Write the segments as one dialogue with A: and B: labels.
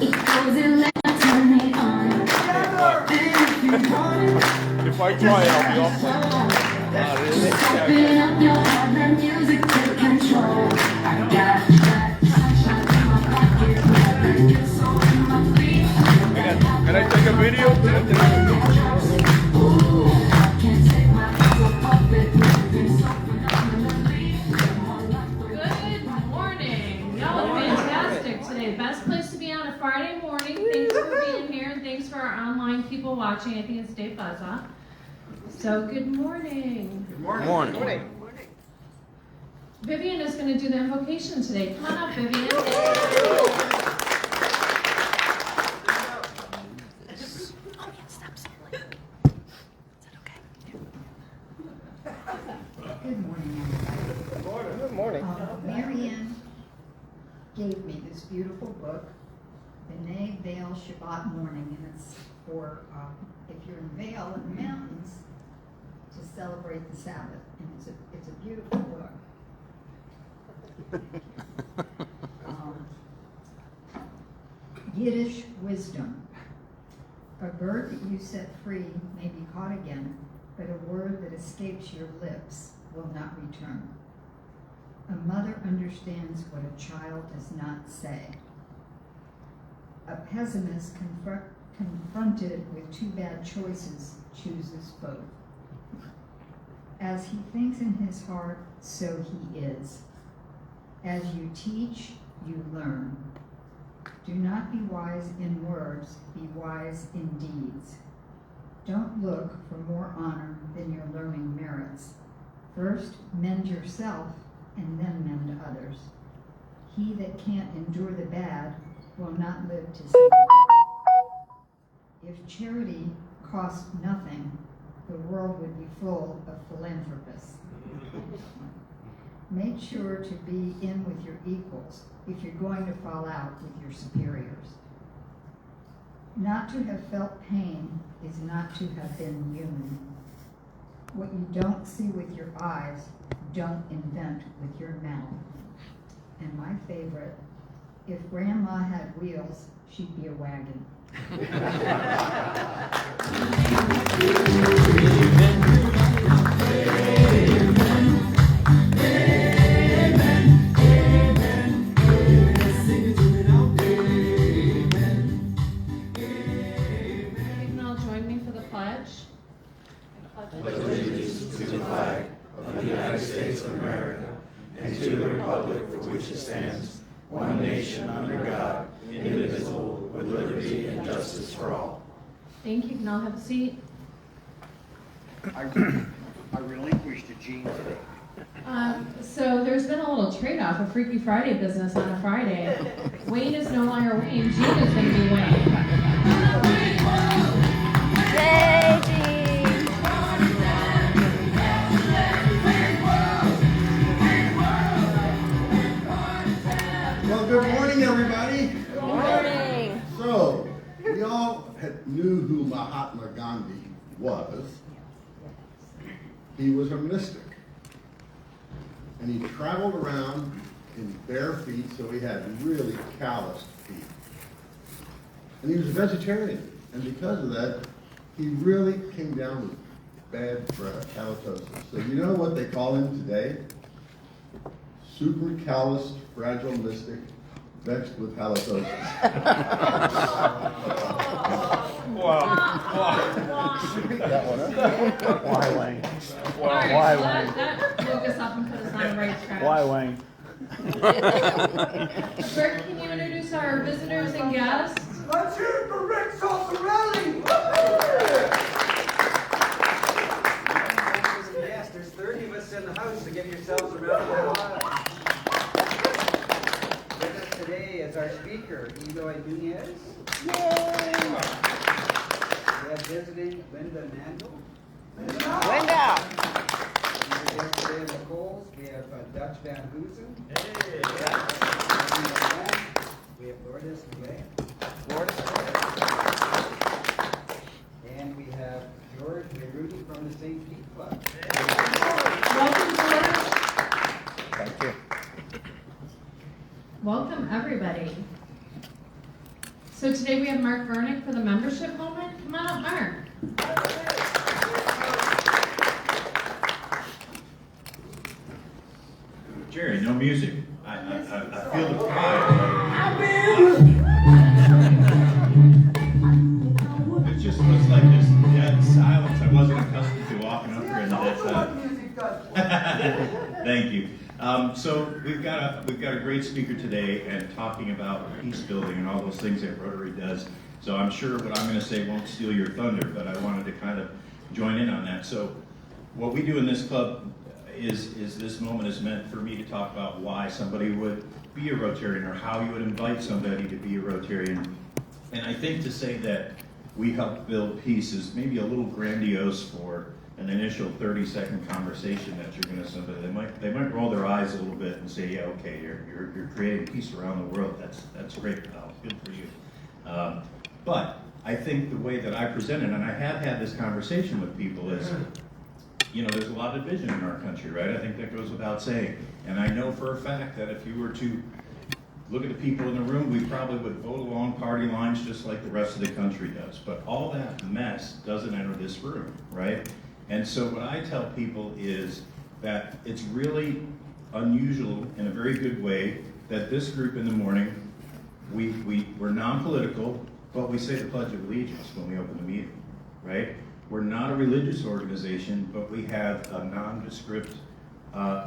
A: If I try, I'll be off Can I take a video?
B: Good morning. Y'all are fantastic today. Best place to be on a Friday morning. Thanks for being here and thanks for our online people watching. I think it's Dave Buzza. So good morning.
A: Good morning. Good morning.
B: Vivian is going to do the invocation today. Come on up, Vivian.
C: Good morning, everybody.
A: Good morning.
C: Marianne gave me this beautiful book, B'nai Vale Shabbat Morning, and it's for if you're in Vale in the mountains to celebrate the Sabbath, and it's a beautiful book. Yiddish wisdom. A bird that you set free may be caught again, but a word that escapes your lips will not return. A mother understands what a child does not say. A pessimist confronted with two bad choices chooses both. As he thinks in his heart, so he is. As you teach, you learn. Do not be wise in words, be wise in deeds. Don't look for more honor than your learning merits. First, mend yourself, and then mend others. He that can't endure the bad will not live to see it. If charity cost nothing, the world would be full of philanthropists. Make sure to be in with your equals if you're going to fall out with your superiors. Not to have felt pain is not to have been human. What you don't see with your eyes, don't invent with your mouth. And my favorite, if Grandma had wheels, she'd be a wagon.
D: To the flag of the United States of America and to the republic for which it stands, one nation under God, indivisible, with liberty and justice for all.
B: Thank you. You can all have a seat.
E: I relinquished to Gene today.
B: So there's been a little trade-off of Freaky Friday business on a Friday. Wayne is no longer Wayne. Gene is going to be Wayne.
F: Yay, Gene!
E: Well, good morning, everybody.
F: Good morning.
E: So, we all knew who Mahatma Gandhi was. He was a mystic. And he traveled around in bare feet, so he had really calloused feet. And he was a vegetarian. And because of that, he really came down with bad breath, halitosis. So you know what they call him today? Super calloused, fragile mystic, vexed with halitosis.
A: That one, huh?
G: Why, Wayne?
B: All right,
G: Why,
B: so
G: Wayne?
B: that woke us up and put us on the right track.
G: Why, Wayne?
B: Bert, can you introduce our visitors and guests?
H: Let's hear it for Rick Saltarelli!
I: Yes, there's 30 of us in the house, so give yourselves a round of applause. With us today is our speaker, Eloy Nuñez.
F: Yay!
I: We have visiting Linda Mandel.
F: Linda!
I: We have today in the Coles. We have Dutch Van Hoosen. Hey. We have Lourdes Goulet. And we have George Rudy from the St. Pete Club.
B: Welcome, George.
A: Thank you.
B: Welcome, everybody. So today we have Mark Vernick for the membership moment. Come on up, Mark.
G: Jerry, no music. I feel the pride. It just was like this dead silence I wasn't accustomed to walking up here in the dead silence. Thank you. So we've got a great speaker today and talking about peace building and all those things that Rotary does. So I'm sure what I'm going to say won't steal your thunder, but I wanted to kind of join in on that. So what we do in this club is this moment is meant for me to talk about why somebody would be a Rotarian or how you would invite somebody to be a Rotarian. And I think to say that we help build peace is maybe a little grandiose for an initial 30-second conversation that you're going to somebody. They might roll their eyes a little bit and say, yeah, okay, you're creating peace around the world. That's great, pal. Good for you. But I think the way that I present it, and I have had this conversation with people, is, you know, there's a lot of division in our country, right? I think that goes without saying. And I know for a fact that if you were to look at the people in the room, we probably would vote along party lines just like the rest of the country does. But all that mess doesn't enter this room, right? And so what I tell people is that it's really unusual in a very good way that this group in the morning, we're non-political, but we say the Pledge of Allegiance when we open the meeting, right? We're not a religious organization, but we have a nondescript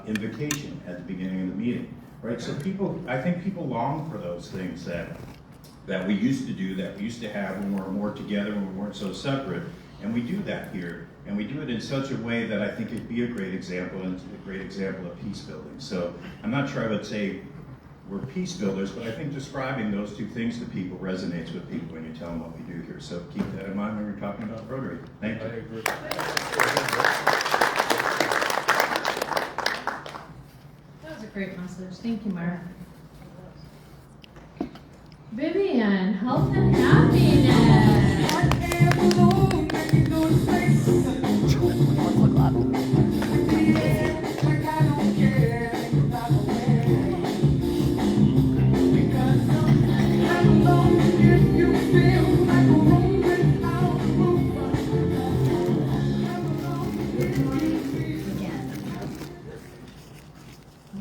G: invocation at the beginning of the meeting, right? So I think people long for those things that we used to do, that we used to have when we were more together, when we weren't so separate. And we do that here, and we do it in such a way that I think it'd be a great example, and it's a great example of peace building. So I'm not sure I would say we're peace builders, but I think describing those two things to people resonates with people when you tell them what we do here. So keep that in mind when we're talking about Rotary. Thank you.
A: I agree.
B: That was a great message. Thank you, Mark. Vivian, health and happiness.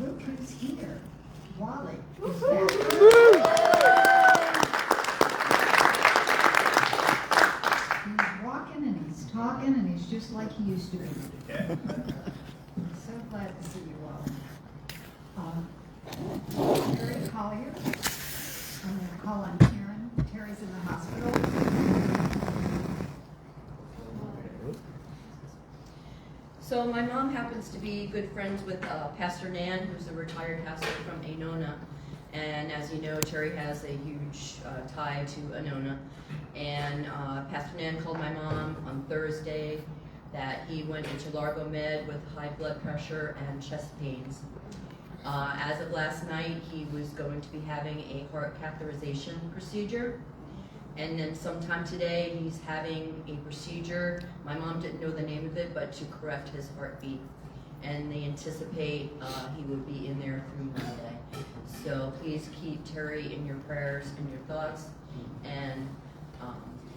C: Look who's here. Wally is back. He's walking and he's talking and he's just like he used to be. I'm so glad to see you all. Terry Collier. I'm going to call on Karen. Terry's in the hospital.
F: So my mom happens to be good friends with Pastor Nan, who's a retired pastor from Anona. And as you know, Terry has a huge tie to Anona. And Pastor Nan called my mom on Thursday that he went into Largo Med with high blood pressure and chest pains. As of last night, he was going to be having a heart catheterization procedure. And then sometime today, he's having a procedure. My mom didn't know the name of it, but to correct his heartbeat. And they anticipate he would be in there through Monday. So please keep Terry in your prayers and your thoughts. And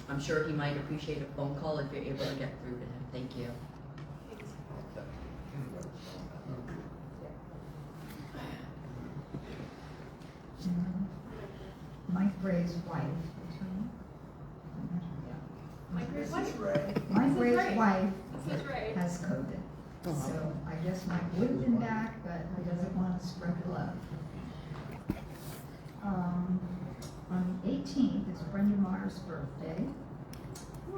F: I'm sure he might appreciate a phone call if you're able to get through to him. Thank you.
C: Mike Ray's wife. Mike Ray's wife has COVID. So I guess Mike would have been back, but he doesn't want to spread love. On the 18th is Brenda Marr's birthday,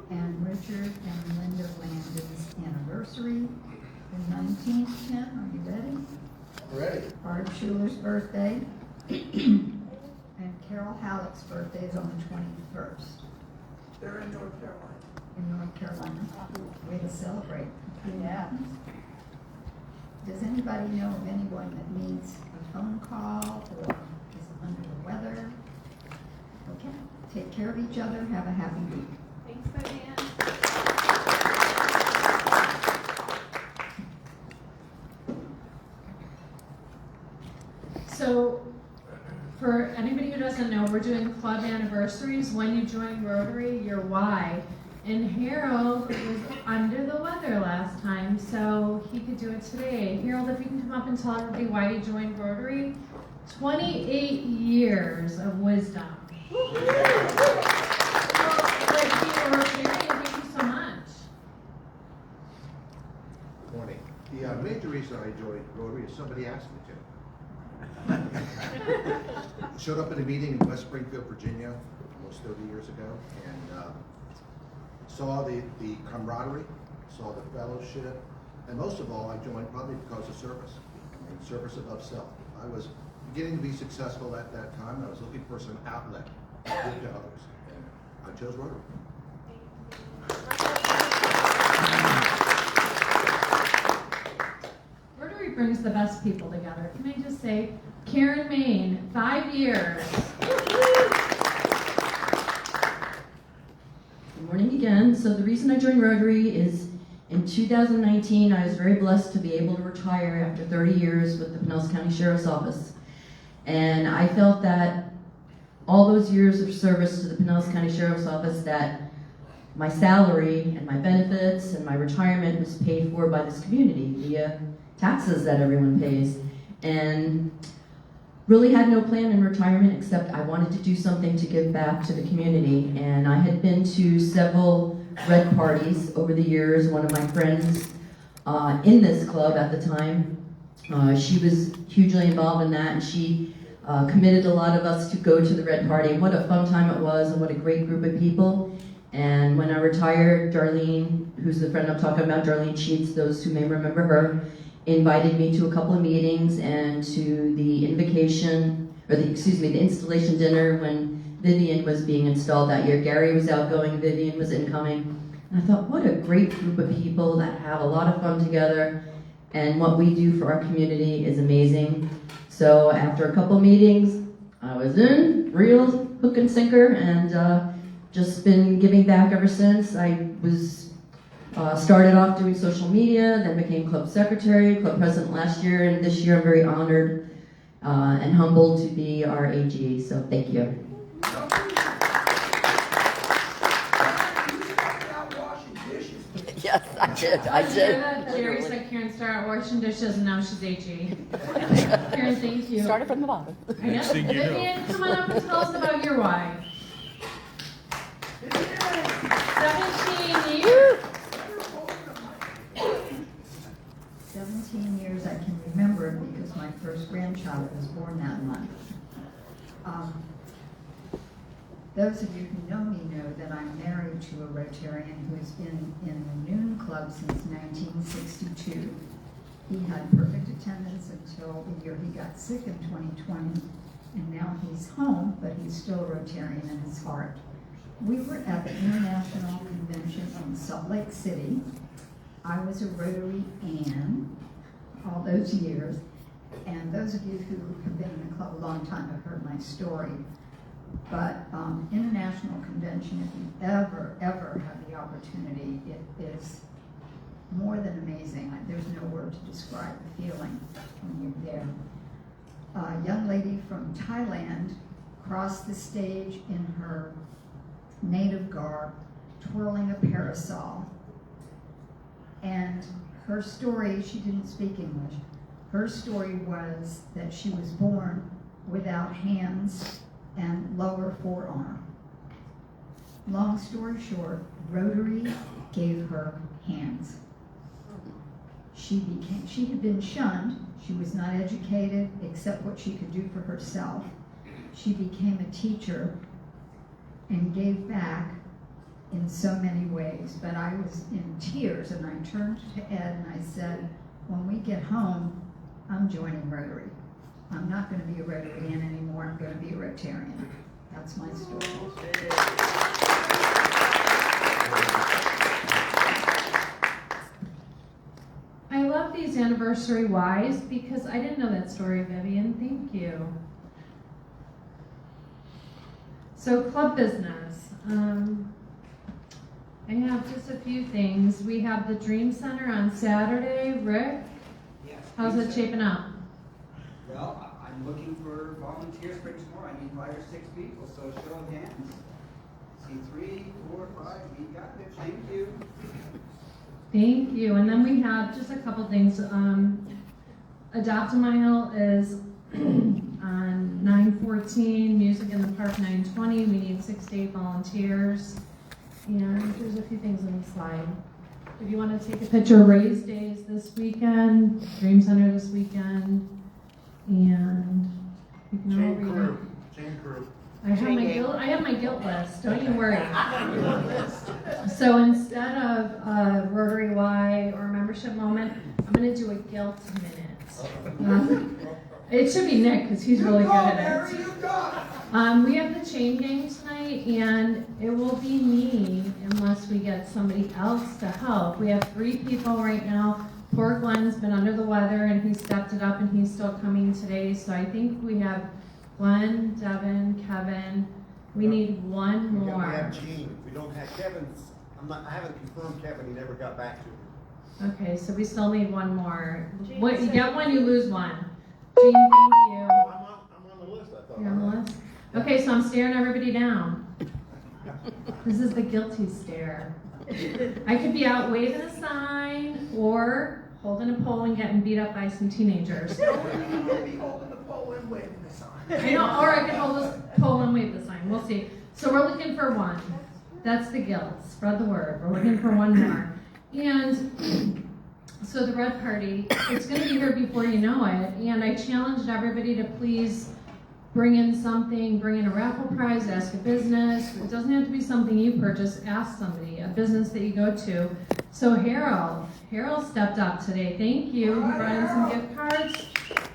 C: and Richard and Linda Landon's anniversary. The 19th, Ken, are you ready?
I: Ready.
C: Barb Schuler's birthday. And Carol Halleck's birthday is on the 21st.
H: They're in North Carolina.
C: In North Carolina. Way to celebrate. Yeah. Does anybody know of anyone that needs a phone call or is under the weather? Okay. Take care of each other. Have a happy week.
B: Thanks, Vivian. So, for anybody who doesn't know, we're doing club anniversaries. When you join Rotary, your why. And Harold was under the weather last time, so he could do it today. Harold, if you can come up and tell everybody why you joined Rotary. 28 years of wisdom. Thank you so much.
J: Morning. The major reason I joined Rotary is somebody asked me to. Showed up at a meeting in West Springfield, Virginia, almost 30 years ago, and saw the camaraderie, saw the fellowship, and most of all, I joined probably because of service, and service above self. I was beginning to be successful at that time, and I was looking for some outlet to give to others, and I chose Rotary.
B: Rotary brings the best people together. Can I just say, Karen Maine, 5 years.
F: Good morning again. So the reason I joined Rotary is in 2019, I was very blessed to be able to retire after 30 years with the Pinellas County Sheriff's Office. And I felt that all those years of service to the Pinellas County Sheriff's Office, that my salary and my benefits and my retirement was paid for by this community via taxes that everyone pays. And really had no plan in retirement except I wanted to do something to give back to the community. And I had been to several red parties over the years. One of my friends in this club at the time, she was hugely involved in that, and she committed a lot of us to go to the red party. And what a fun time it was, and what a great group of people. And when I retired, Darlene, who's the friend I'm talking about, Darlene Sheets, those who may remember her, invited me to a couple of meetings and to the the installation dinner when Vivian was being installed that year. Gary was outgoing, Vivian was incoming. And I thought, what a great group of people that have a lot of fun together, and what we do for our community is amazing. So after a couple of meetings, I was in, real hook and sinker, and just been giving back ever since. I was started off doing social media, then became club secretary, club president last year, and this year I'm very honored and humbled to be our AG, so thank you.
K: Yes, I did.
B: Jerry said Karen started washing dishes and now she's AG. Karen, thank you.
K: Started from the bottom.
B: I know. Vivian, come on up and tell us about your why. 17 years.
C: 17 years I can remember because my first grandchild was born that month. Those of you who know me know that I'm married to a Rotarian who has been in the Noon Club since 1962. He had perfect attendance until the year he got sick in 2020, and now he's home, but he's still a Rotarian in his heart. We were at the International Convention in Salt Lake City. I was a Rotary Ann all those years, and those of you who have been in the club a long time have heard my story. But International Convention, if you ever have the opportunity, it is more than amazing. There's no word to describe the feeling when you're there. A young lady from Thailand crossed the stage in her native garb, twirling a parasol. And her story, she didn't speak English. Her story was that she was born without hands and lower forearm. Long story short, Rotary gave her hands. She had been shunned. She was not educated except what she could do for herself. She became a teacher and gave back in so many ways. But I was in tears, and I turned to Ed and I said, when we get home, I'm joining Rotary. I'm not going to be a Rotarian anymore. I'm going to be a Rotarian. That's my story.
B: I love these anniversary whys because I didn't know that story, Vivian. Thank you. So club business. I have just a few things. We have the Dream Center on Saturday. Rick,
I: Yes.
B: how's it shaping up?
I: Well, I'm I'm looking for volunteers for tomorrow. I need 5 or 6 people, so show of hands. See 3, 4, 5, we got it. Thank you.
B: Thank you. And then we have just a couple things. Adopt a Mile is on 9/14, Music in the Park 9/20. We need 6 to 8 volunteers. And there's a few things on the slide. If you want to take a picture, Raise Days this weekend, Dream Center this weekend, and you can all read it.
J: Chain crew.
B: I have my guilt list, don't you worry. So instead of a Rotary Y or a membership moment, I'm going to do a guilt minute. It should be Nick, because he's really good at it. We have the chain gang tonight, and it will be me unless we get somebody else to help. We have 3 people right now. Poor Glenn's been under the weather, and he stepped it up, and he's still coming today. So I think we have Glenn, Devin, Kevin. We need one more.
K: We have Gene. We don't have Kevin's. I haven't confirmed Kevin. He never got back to me.
B: Okay, so we still need one more. What, you get one, you lose one. Gene, thank you.
E: I'm on the list, I thought.
B: You're on the list? Okay, so I'm staring everybody down. This is the guilty stare. I could be out waving a sign or holding a pole and getting beat up by some teenagers.
H: You could be holding the pole and waving the sign.
B: I know, or I could hold this pole and wave the sign. We'll see. So we're looking for one. That's the guilt. Spread the word. We're looking for one more. And so the Red Party, it's going to be here before you know it. And I challenged everybody to please bring in something, bring in a raffle prize, ask a business. It doesn't have to be something you purchase. Ask somebody, a business that you go to. So Harold stepped up today. Thank you. He brought in some gift cards.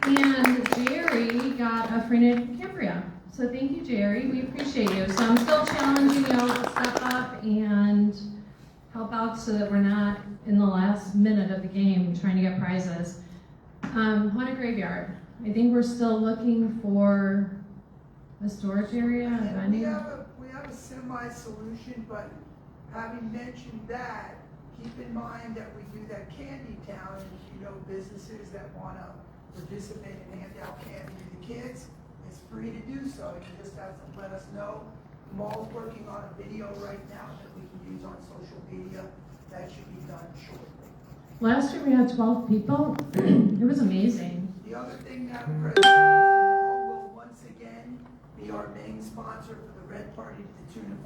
B: And Jerry got a free night at Cambria. So thank you, Jerry. We appreciate you. So I'm still challenging you all to step up and help out so that we're not in the last minute of the game trying to get prizes. Haunted Graveyard. I think we're still looking for a storage area, a venue.
H: We have a semi-solution, but having mentioned that, keep in mind that we do that Candy Town, and if you know businesses that want to participate and hand out candy to the kids, it's free to do so. You just have to let us know. The mall's working on a video right now that we can use on social media. That should be done shortly.
B: Last year we had 12 people. It was amazing.
H: The other thing, Madam President, is the mall will once again be our main sponsor for the Red Party to the tune of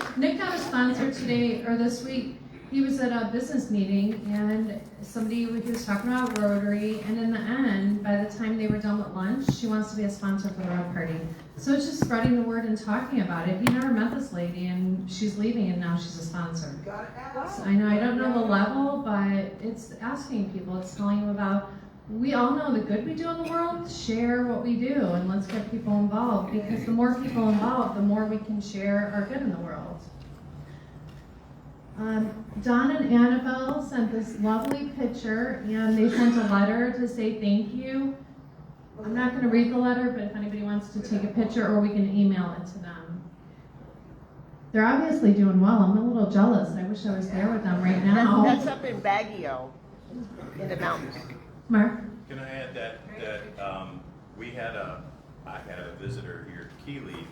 H: $5,000.
B: Nick got a sponsor today, or this week. He was at a business meeting, and somebody he was talking about Rotary, and in the end, by the time they were done with lunch, she wants to be a sponsor for the Red Party. So it's just spreading the word and talking about it. He never met this lady, and she's leaving, and now she's a sponsor.
H: Gotta ask.
B: I know, I don't know the level, but it's asking people, it's telling them about, we all know the good we do in the world, share what we do, and let's get people involved, because the more people involved, the more we can share our good in the world. Don and Annabelle sent this lovely picture, and they sent a letter to say thank you. I'm not going to read the letter, but if anybody wants to take a picture, or we can email it to them. They're obviously doing well. I'm a little jealous. I wish I was there with them right now.
L: That's up in Baguio, in the mountains.
B: Mark?
G: Can I add that I had a visitor here, Keely,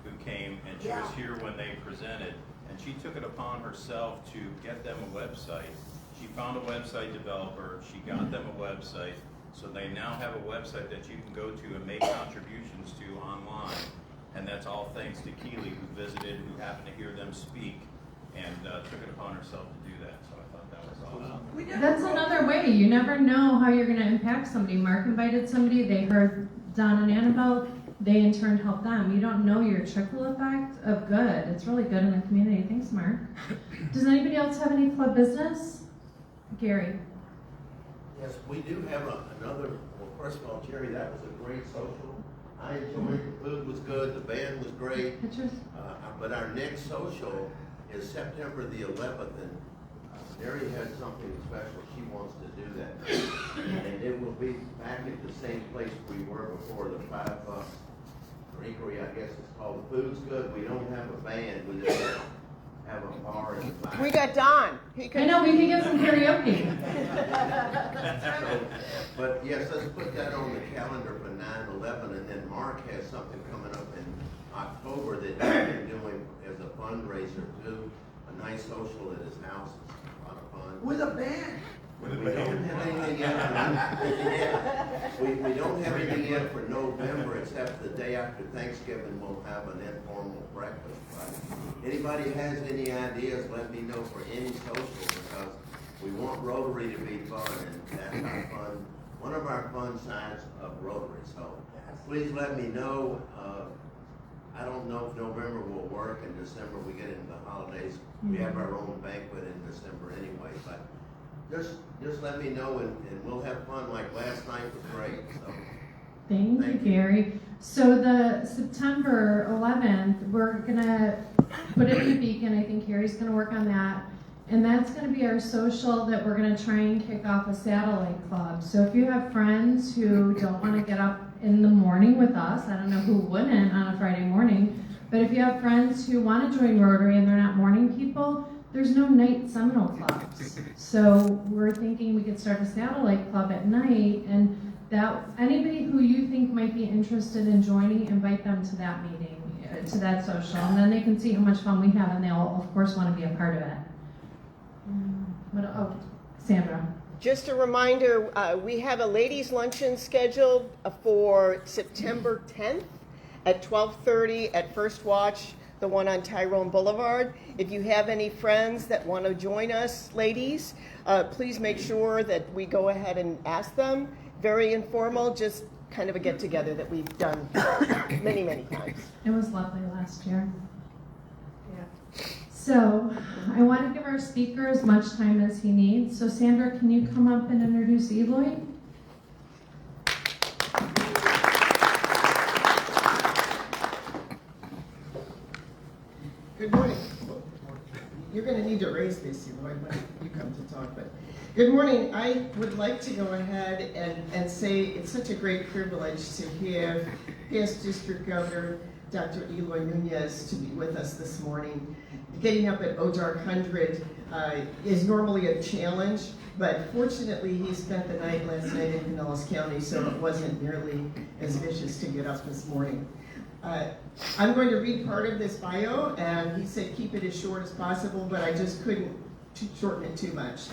G: who came, and she was here when they presented, and she took it upon herself to get them a website. She found a website developer, she got them a website, so they now have a website that you can go to and make contributions to online. And that's all thanks to Keely, who visited, who happened to hear them speak, and took it upon herself to do that. So I thought that was awesome.
B: That's another way. You never know how you're going to impact somebody. Mark invited somebody, they heard Don and Annabelle, they in turn helped them. You don't know your trickle effect of good. It's really good in the community. Thanks, Mark. Does anybody else have any club business? Gary.
M: Yes, we do have another, well, first of all, Jerry, that was a great social. I enjoyed it. The food was good, the band was great.
B: Pictures?
M: But our next social is September the 11th, and Mary has something special. She wants to do that. And it will be back at the same place we were before, the Five Drinkery, I guess it's called. The food's good. We don't have a band. We just have have a bar in the back.
L: We got Don.
B: I know, we could get some karaoke.
M: But yes, let's put that on the calendar for 9/11, and then Mark has something coming up in October that he's been doing as a fundraiser too. A nice social at his house. It's a lot of fun.
H: With a band.
M: We don't have anything yet. We don't have anything yet for November, except the day after Thanksgiving, we'll have an informal breakfast. But anybody has any ideas, let me know for any social, because we want Rotary to be fun, and that's our fun, one of our fun sides of Rotary. So please let me know. I don't know if November will work. In December, we get into the holidays. We have our own banquet in December anyway, but just let me know, and we'll have fun. Like last night was great. So
B: Thank you, Gary. So the September 11th, we're gonna put it in the Beacon. I think Gary's gonna work on that. And that's gonna be our social that we're gonna try and kick off a satellite club. So if you have friends who don't wanna get up in the morning with us, I don't know who wouldn't on a Friday morning, but if you have friends who wanna join Rotary and they're not morning people, there's no night Seminole clubs. So we're thinking we could start a satellite club at night, and that anybody who you think might be interested in joining, invite them to that meeting, to that social, and then they can see how much fun we have, and they'll of course want to be a part of it. Oh, Sandra.
L: Just a reminder, we have a ladies' luncheon scheduled for September 10th at 12:30 at First Watch, the one on Tyrone Boulevard. If you have any friends that want to join us, ladies, please make sure that we go ahead and ask them. Very informal, just kind of a get-together that we've done many, many times.
B: It was lovely last year. Yeah. So I want to give our speaker as much time as he needs. So Sandra, can you come up and introduce Eloy?
N: Good morning. You're going to need to raise this, Eloy, when you come to talk. But good morning. I would like to go ahead and say it's such a great privilege to have past District Governor Dr. Eloy Nuñez to be with us this morning. Getting up at dark-100 is normally a challenge, but fortunately he spent the night last night in Pinellas County, so it wasn't nearly as vicious to get up this morning. I'm going to read part of this bio, and he said keep it as short as possible, but I just couldn't shorten it too much.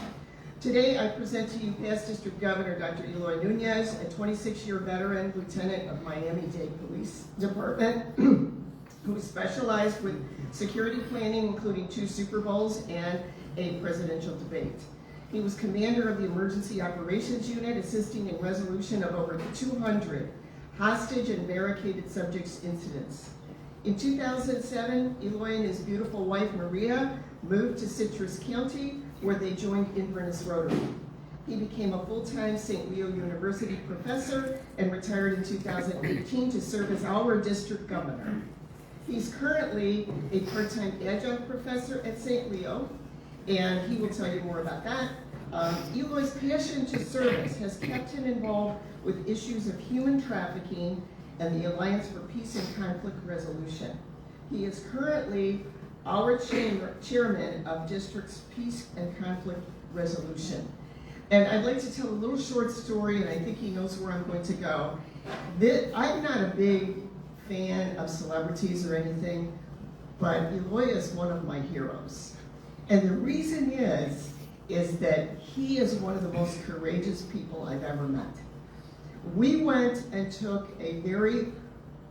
N: Today I present to you past District Governor Dr. Eloy Nuñez, a 26-year veteran lieutenant of Miami-Dade Police Department, who specialized with security planning, including 2 Super Bowls and a presidential debate. He was commander of the Emergency Operations Unit, assisting in resolution of over 200 hostage and barricaded subjects incidents. In 2007, Eloy and his beautiful wife Maria moved to Citrus County, where they joined Inverness Rotary. He became a full-time St. Leo University professor and retired in 2018 to serve as our district governor. He's currently a part-time adjunct professor at St. Leo, and he will tell you more about that. Eloy's passion to service has kept him involved with issues of human trafficking and the Alliance for Peace and Conflict Resolution. He is currently our chairman of District's Peace and Conflict Resolution. And I'd like to tell a little short story, and I think he knows where I'm going to go. I'm not a big fan of celebrities or anything, but Eloy is one of my heroes. And the reason is that he is one of the most courageous people I've ever met. We went and took a very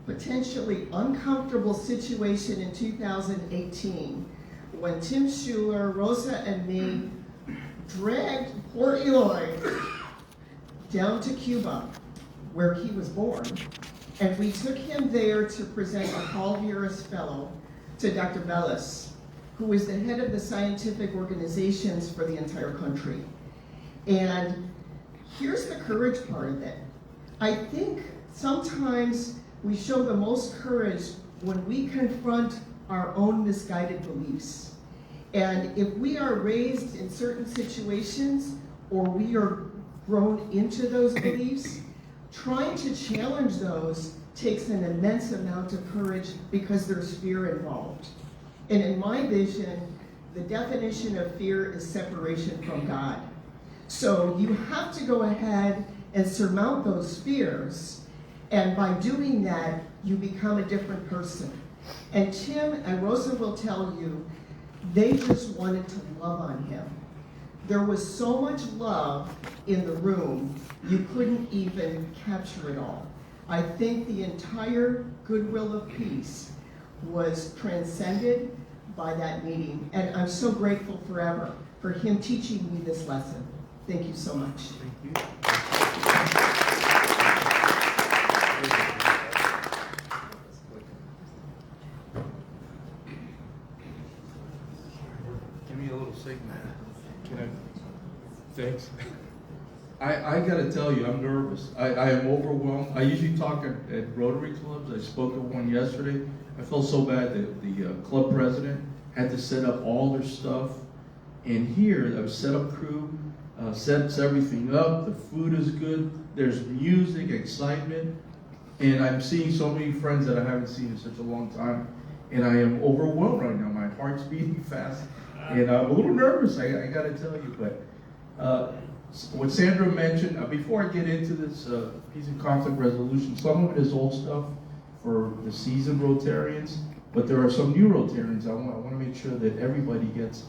N: potentially uncomfortable situation in 2018 when Tim Schuler, Rosa, and me dragged poor Eloy down to Cuba, where he was born, and we took him there to present a Paul Vieras Fellow to Dr. Bellis, who is the head of the scientific organizations for the entire country. And here's the courage part of it. I think sometimes we show the most courage when we confront our own misguided beliefs. And if we are raised in certain situations or we are grown into those beliefs, trying to challenge those takes an immense amount of courage because there's fear involved. And in my vision, the definition of fear is separation from God. So you have to go ahead and surmount those fears, and by doing that, you become a different person. And Tim and Rosa will tell you, they just wanted to love on him. There was so much love in the room, you couldn't even capture it all. I think the entire goodwill of peace was transcended by that meeting, and I'm so grateful forever for him teaching me this lesson. Thank you so much.
A: Thank you. Give me a little segment. Can I? Thanks. I gotta tell you, I'm nervous. I am overwhelmed. I usually talk at Rotary clubs. I spoke at one yesterday. I felt so bad that the club president had to set up all their stuff. And here, I've set up crew, sets everything up. The food is good. There's music, excitement. And I'm seeing so many friends that I haven't seen in such a long time. And I am overwhelmed right now. My heart's beating fast. And I'm a little nervous, I gotta tell you. But what Sandra mentioned, before I get into this peace and conflict resolution, some of it is old stuff for the seasoned Rotarians, but there are some new Rotarians. I want to make sure that everybody gets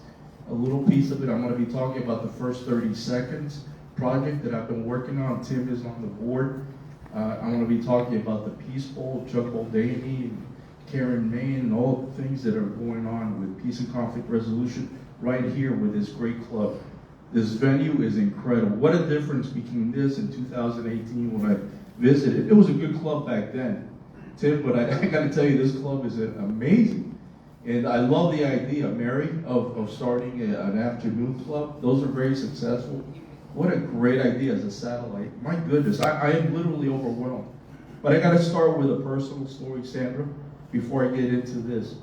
A: a little piece of it. I'm going to be talking about the First 30 Seconds project that I've been working on. Tim is on the board. I'm going to be talking about the Peace Bowl, Chuck Muldaney, and Karen Main, and all the things that are going on with peace and conflict resolution right here with this great club. This venue is incredible. What a difference between this and 2018 when I visited. It was a good club back then, Tim, but I got to tell you, this club is amazing. And I love the idea, Mary, of starting an afternoon club. Those are very successful. What a great idea as a satellite. My goodness, I am literally overwhelmed. But I got to start with a personal story, Sandra, before I get into this.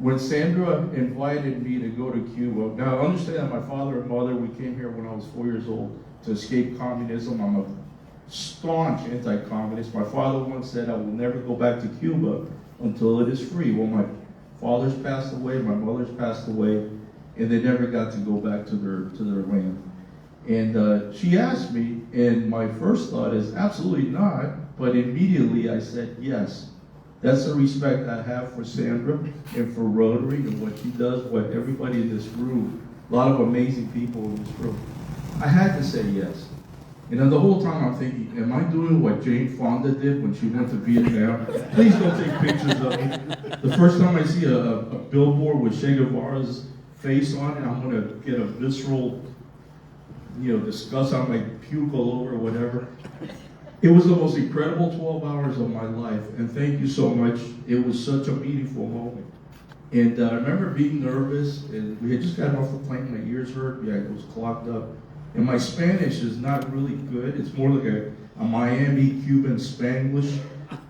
A: When Sandra invited me to go to Cuba, now understand that my father and mother, we came here when I was 4 years old to escape communism. I'm a staunch anti-communist. My father once said I will never go back to Cuba until it is free. Well, my father's passed away, my mother's passed away, and they never got to go back to their land. And she asked me, and my first thought is absolutely not, but immediately I said yes. That's the respect I have for Sandra and for Rotary and what she does, what everybody in this room, a lot of amazing people in this room. I had to say yes. And then the whole time I'm thinking, am I doing what Jane Fonda did when she went to Vietnam? Please don't take pictures of me. The first time I see a billboard with Che Guevara's face on it, I'm gonna get a visceral, disgust. I'm like puke all over or whatever. It was the most incredible 12 hours of my life, and thank you so much. It was such a meaningful moment. And I remember being nervous, and we had just gotten off the plane, my ears hurt, it was clogged up. And my Spanish is not really good. It's more like a Miami Cuban Spanglish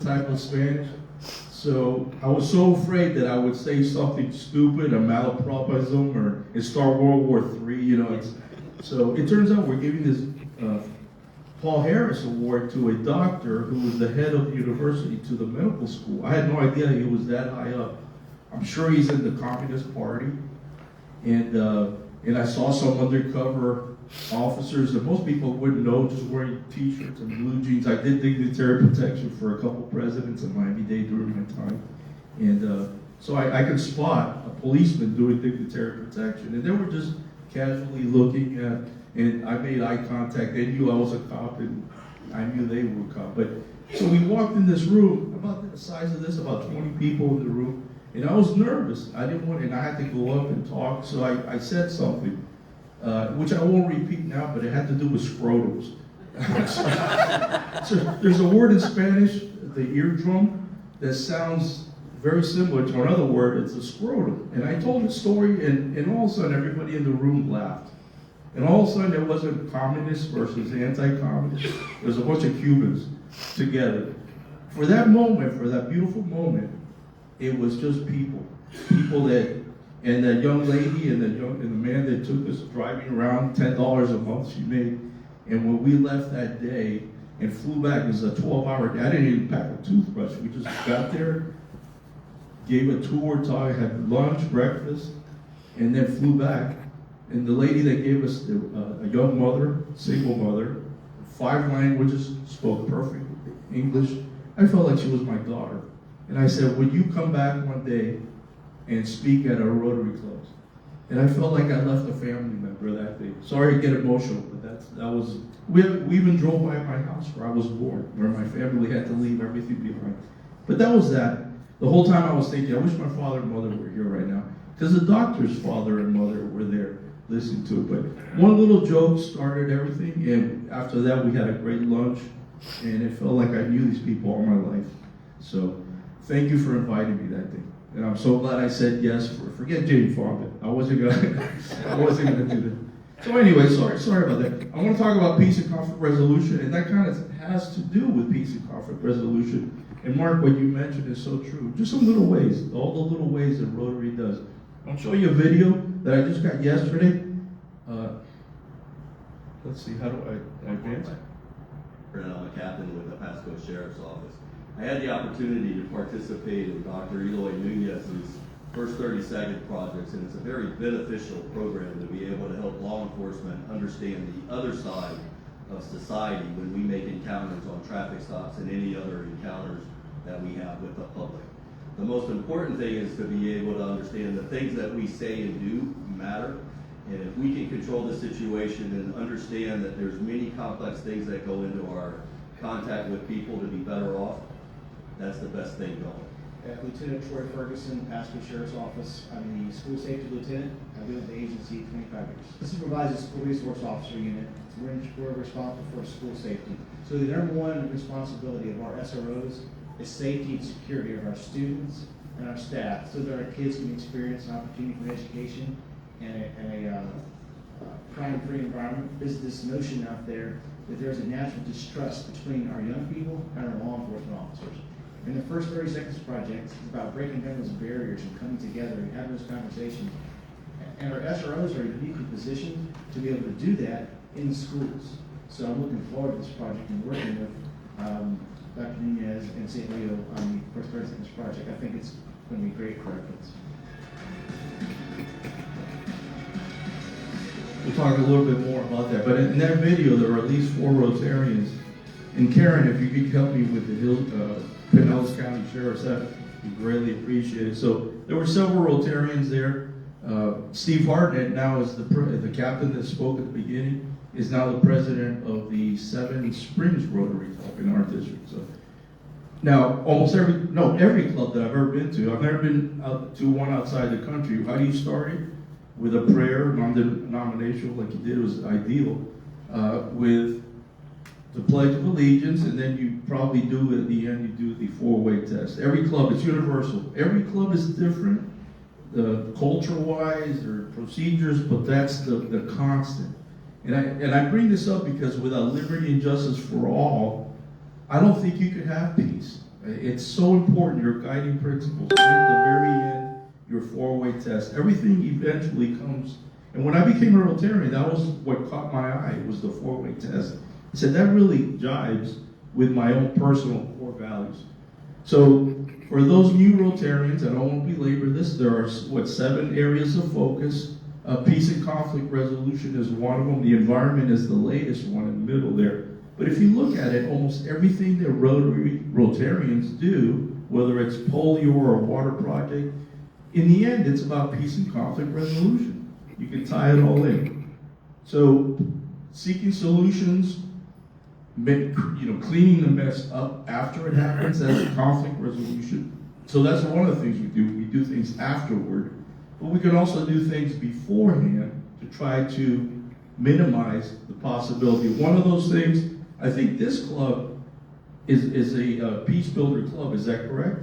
A: type of Spanish. So I was so afraid that I would say something stupid, a malapropism, or start World War III, So it turns out we're giving this Paul Harris Award to a doctor who was the head of the university, to the medical school. I had no idea he was that high up. I'm sure he's in the Communist Party. And I saw some undercover officers that most people wouldn't know, just wearing t-shirts and blue jeans. I did dignitary protection for a couple presidents in Miami-Dade during my time. And so I could spot a policeman doing dignitary protection. And they were just casually looking at, and I made eye contact. They knew I was a cop, and I knew they were a cop. But so we walked in this room, about the size of this, about 20 people in the room, and I was nervous. I didn't want, and I had to go up and talk. So I said something, which I won't repeat now, but it had to do with scrotums. So there's a word in Spanish, the eardrum, that sounds very similar to another word. It's a scrotum. And I told the story, and all of a sudden everybody in the room laughed. And all of a sudden, there wasn't communist versus anti-communist. There was a bunch of Cubans together. For that moment, for that beautiful moment, it was just people. People that, and that young lady and the man that took us driving around, $10 a month she made. And when we left that day and flew back, it was a 12-hour day. I didn't even pack a toothbrush. We just got there. gave a tour, had lunch, breakfast, and then flew back. And the lady that gave us, a young mother, single mother, 5 languages, spoke perfect English. I felt like she was my daughter. And I said, would you come back one day and speak at our Rotary clubs? And I felt like I left a family member that day. Sorry to get emotional, but that was, we even drove by my house where I was born, where my family had to leave everything behind. But that was that. The whole time I was thinking, I wish my father and mother were here right now, because the doctor's father and mother were there listening to it. But one little joke started everything, and after that we had a great lunch, and it felt like I knew these people all my life. So thank you for inviting me that day. And I'm so glad I said yes. Forget Jane Fonda. I wasn't gonna do that. So anyway, sorry about that. I want to talk about peace and conflict resolution, and that kind of has to do with peace and conflict resolution. And Mark, what you mentioned is so true. Just some little ways, all the little ways that Rotary does. I'll show you a video that I just got yesterday. Let's see, how do I advance?
O: I'm a captain with the Pasco Sheriff's Office. I had the opportunity to participate in Dr. Eloy Nuñez's first 30-second projects, and it's a very beneficial program to be able to help law enforcement understand the other side of society when we make encounters on traffic stops and any other encounters that we have with the public. The most important thing is to be able to understand the things that we say and do matter, and if we can control the situation and understand that there's many complex things that go into our contact with people to be better off, that's the best thing going.
P: Lieutenant Troy Ferguson, Pasco Sheriff's Office. I'm the school safety lieutenant. I've been with the agency 25 years. I supervise the school resource officer unit. We're responsible for school safety. So the number one responsibility of our SROs is safety and security of our students and our staff, so that our kids can experience an opportunity for education and a crime-free environment. There's this notion out there that there's a natural distrust between our young people and our law enforcement officers. And the first 30 Seconds Project is about breaking down those barriers and coming together and having those conversations. And our SROs are uniquely positioned to be able to do that in the schools. So I'm looking forward to this project and working with Dr. Nunez and St. Leo on the first 30 Seconds Project. I think it's going to be great for our kids.
A: We'll talk a little bit more about that. But in that video, there were at least 4 Rotarians. And Karen, if you could help me with the Pinellas County Sheriff's, that would be greatly appreciated. So there were several Rotarians there. Steve Hartnett now is the captain that spoke at the beginning, is now the president of the Seven Springs Rotary Club in our district. So now every club that I've ever been to, I've never been to one outside the country. How do you start it? With a prayer, non-denominational, like you did, was ideal, with the Pledge of Allegiance, and then you probably do at the end, you do the 4-way test. Every club, it's universal. Every club is different, culture-wise or procedures, but that's the constant. And I bring this up because without liberty and justice for all, I don't think you could have peace. It's so important, your guiding principles. And at the very end, your 4-way test. Everything eventually comes. And when I became a Rotarian, that was what caught my eye, was the 4-way test. I said, that really jives with my own personal core values. So for those new Rotarians, and I won't belabor this, there are, 7 areas of focus. Peace and conflict resolution is one of them. The environment is the latest one in the middle there. But if you look at it, almost everything that Rotarians do, whether it's polio or a water project, in the end, it's about peace and conflict resolution. You can tie it all in. So seeking solutions, cleaning the mess up after it happens, that's conflict resolution. So that's one of the things we do. We do things afterward, but we can also do things beforehand to try to minimize the possibility. One of those things, I think this club is a peace builder club. Is that correct?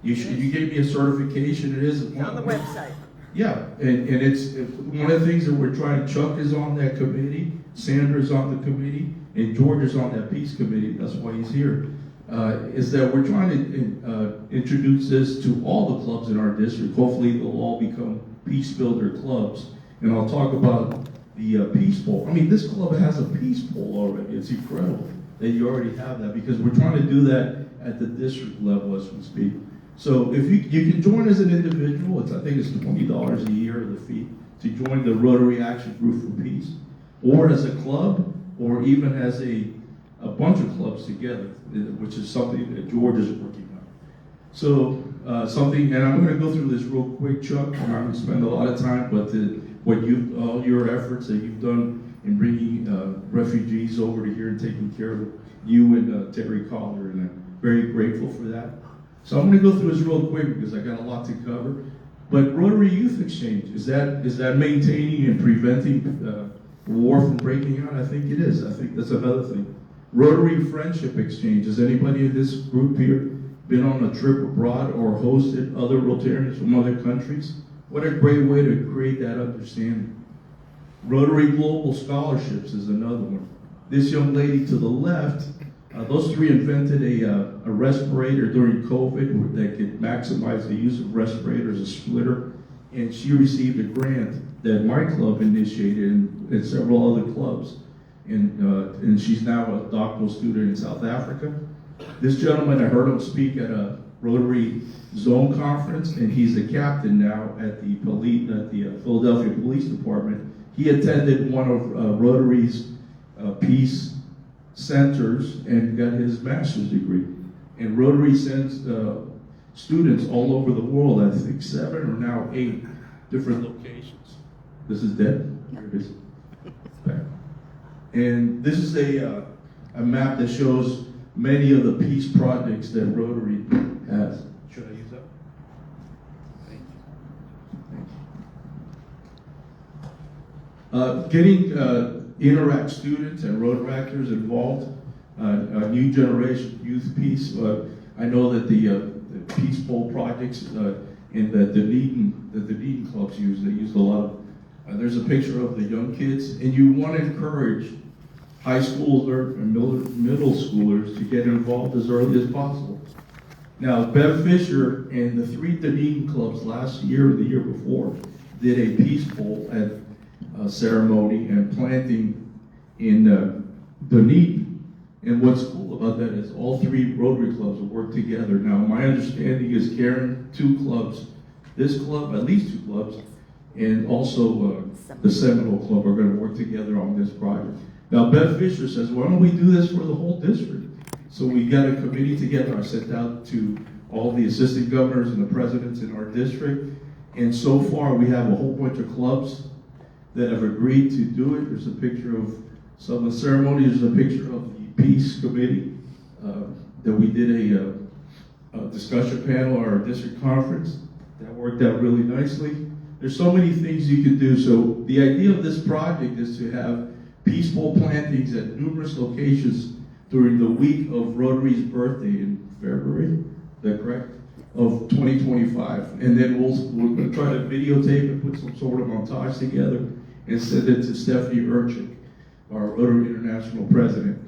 A: You gave me a certification. It is
L: on the website.
A: Yeah, and it's one of the things that we're trying. Chuck is on that committee, Sandra's on the committee, and George is on that peace committee. That's why he's here. Is that we're trying to introduce this to all the clubs in our district. Hopefully, they'll all become peace builder clubs. And I'll talk about the peace poll. I mean, this club has a peace poll already. It's incredible that you already have that, because we're trying to do that at the district level as we speak. So if you can join as an individual, I think it's $20 a year, the fee, to join the Rotary Action Group for Peace, or as a club, or even as a bunch of clubs together, which is something that George is working on. So and I'm going to go through this real quick, Chuck. I'm not going to spend a lot of time, but all your efforts that you've done in bringing refugees over to here and taking care of you and Terry Collier, and I'm very grateful for that. So I'm going to go through this real quick because I got a lot to cover. But Rotary Youth Exchange, is that maintaining and preventing war from breaking out? I think it is. I think that's another thing. Rotary Friendship Exchange, has anybody in this group here been on a trip abroad or hosted other Rotarians from other countries? What a great way to create that understanding. Rotary Global Scholarships is another one. This young lady to the left, those three invented a respirator during COVID that could maximize the use of respirators, a splitter, and she received a grant that my club initiated and several other clubs. And she's now a doctoral student in South Africa. This gentleman, I heard him speak at a Rotary Zone conference, and he's the captain now at the Philadelphia Police Department. He attended one of Rotary's peace centers and got his master's degree. And Rotary sends students all over the world, I think 7 or now 8 different locations. This is Deb. Here it is. Back. And this is a map that shows many of the peace projects that Rotary has. Should I use that? Thank you. Getting Interact students and Rotaractors involved, a new generation youth peace. I know that the Peace Bowl projects in the Dunedin clubs they used a lot of. There's a picture of the young kids, and you want to encourage high schoolers and middle schoolers to get involved as early as possible. Now, Bev Fisher and the 3 Dunedin clubs last year or the year before did a Peace Bowl at ceremony and planting in Dunedin. And what's cool about that is all 3 Rotary clubs will work together. Now, my understanding is Karen, 2 clubs, this club, at least 2 clubs, and also the Seminole Club are going to work together on this project. Now, Bev Fisher says, why don't we do this for the whole district? So we got a committee together. I sent out to all the assistant governors and the presidents in our district. And so far, we have a whole bunch of clubs that have agreed to do it. There's a picture of some of the ceremonies. There's a picture of the Peace Committee that we did a discussion panel at our district conference. That worked out really nicely. There's so many things you can do. So the idea of this project is to have peaceful plantings at numerous locations during the week of Rotary's birthday in February, is that correct? Of 2025. And then we'll try to videotape and put some sort of montage together and send it to Stephanie Urchik, our Rotary International President.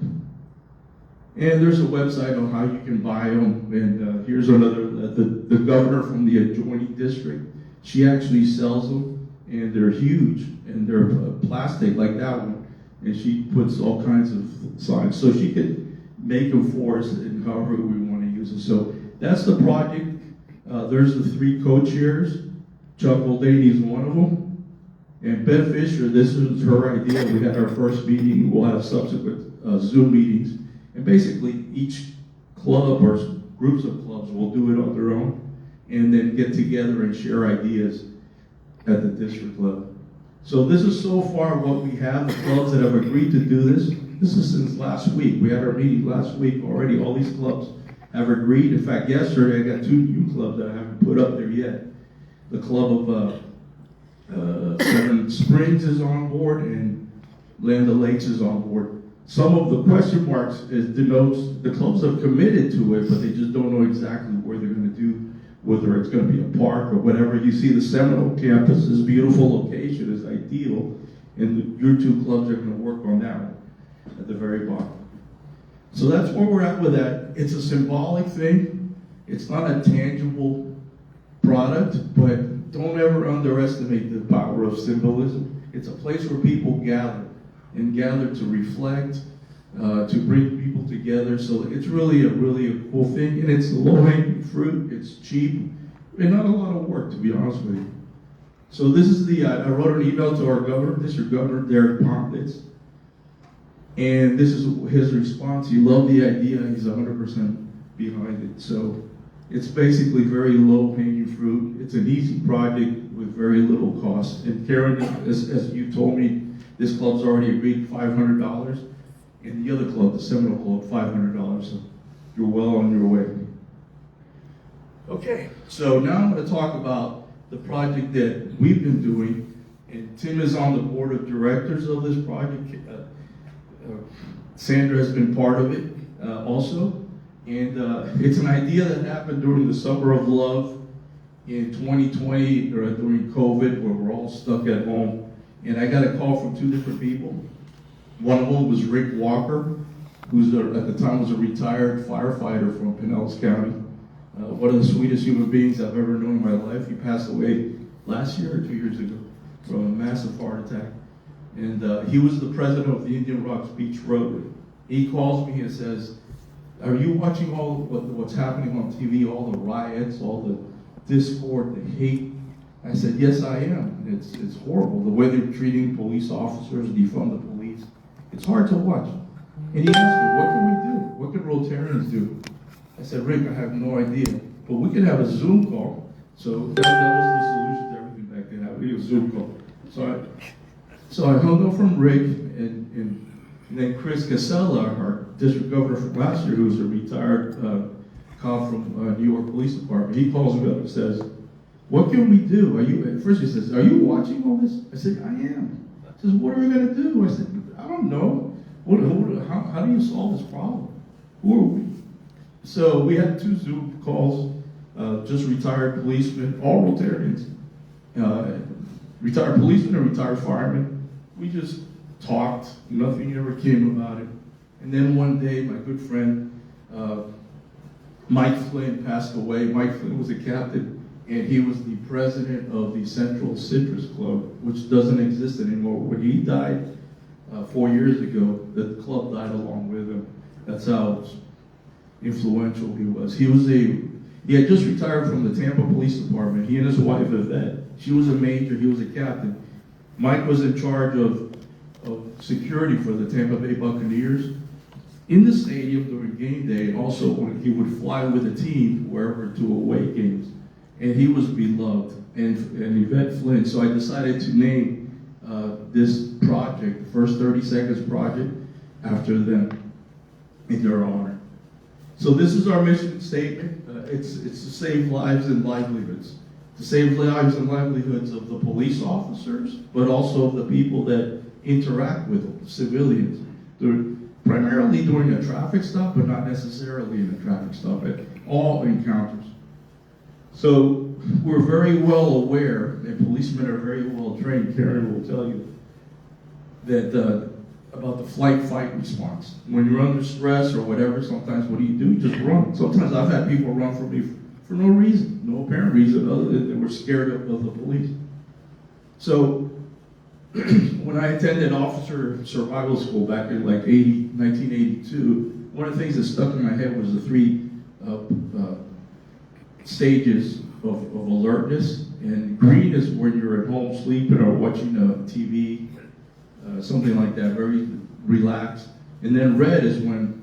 A: And there's a website on how you can buy them. And here's another, the governor from the adjoining district, she actually sells them, and they're huge, and they're plastic like that one. And she puts all kinds of signs. So she could make them for us and however we want to use it. So that's the project. There's the 3 co-chairs. Chuck Muldaney is one of them. And Bev Fisher, this was her idea. We had our first meeting. We'll have subsequent Zoom meetings. And basically each club or groups of clubs will do it on their own and then get together and share ideas at the district level. So this is so far what we have, the clubs that have agreed to do this. This is since last week. We had our meeting last week already. All these clubs have agreed. In fact, yesterday I got 2 new clubs that I haven't put up there yet. The Club of Seven Springs is on board and Land O'Lakes is on board. Some of the question marks denotes the clubs have committed to it, but they just don't know exactly where they're going to do, whether it's going to be a park or whatever. You see the Seminole campus, this beautiful location is ideal, and your 2 clubs are going to work on that one at the very bottom. So that's where we're at with that. It's a symbolic thing. It's not a tangible product, but don't ever underestimate the power of symbolism. It's a place where people gather and gather to reflect, to bring people together. So it's really a cool thing, and it's low-hanging fruit. It's cheap, and not a lot of work, to be honest with you. So this is I wrote an email to our governor, District Governor Derek Pomplitz, and this is his response. He loved the idea. He's 100% behind it. So it's basically very low-hanging fruit. It's an easy project with very little cost. And Karen, as you told me, this club's already agreed $500, and the other club, the Seminole Club, $500. So you're well on your way. Okay, so now I'm going to talk about the project that we've been doing, and Tim is on the board of directors of this project. Sandra has been part of it also, and it's an idea that happened during the Summer of Love in 2020, or during COVID, where we're all stuck at home. And I got a call from two different people. One of them was Rick Walker, who's at the time was a retired firefighter from Pinellas County. One of the sweetest human beings I've ever known in my life. He passed away last year or 2 years ago from a massive heart attack. And he was the president of the Indian Rocks Beach Rotary. He calls me and says, "Are you watching all what's happening on TV, all the riots, all the discord, the hate?" I said, "Yes, I am. It's horrible, the way they're treating police officers, defund the police. It's hard to watch." And he asked me, "What can we do? What can Rotarians do?" I said, "Rick, I have no idea, but we can have a Zoom call." So that was the solution to everything back then, having a Zoom call. So I hung up from Rick, and then Chris Casella, our district governor from last year, who's a retired cop from New York Police Department, he calls me up and says, "What can we do? At first he says, "Are you watching all this?" I said, "I am." He says, "What are we going to do?" I said, "I don't know. How do you solve this problem? Who are we?" So we had 2 Zoom calls, just retired policemen, all Rotarians, retired policemen and retired firemen. We just talked. Nothing ever came about it. And then one day, my good friend Mike Flynn passed away. Mike Flynn was a captain, and he was the president of the Central Citrus Club, which doesn't exist anymore. When he died 4 years ago, the club died along with him. That's how influential he was. He had just retired from the Tampa Police Department. He and his wife, Yvette. She was a major, he was a captain. Mike was in charge of security for the Tampa Bay Buccaneers in the stadium during game day, and also when he would fly with a team wherever to away games. And he was beloved, and Yvette Flynn. So I decided to name this project, the First 30 Seconds Project, after them, in their honor. So this is our mission statement. It's to save lives and livelihoods. To save lives and livelihoods of the police officers, but also of the people that interact with them, civilians. Primarily during a traffic stop, but not necessarily in a traffic stop, at all encounters. So we're very well aware, and policemen are very well trained, Karen will tell you, that about the flight-fight response. When you're under stress or whatever, sometimes what do? You just run. Sometimes I've had people run from me for no reason, no apparent reason, other than they were scared of the police. So when I attended officer survival school back in like 1982, one of the things that stuck in my head was the 3 stages of alertness. And green is when you're at home sleeping or watching TV, something like that, very relaxed. And then red is when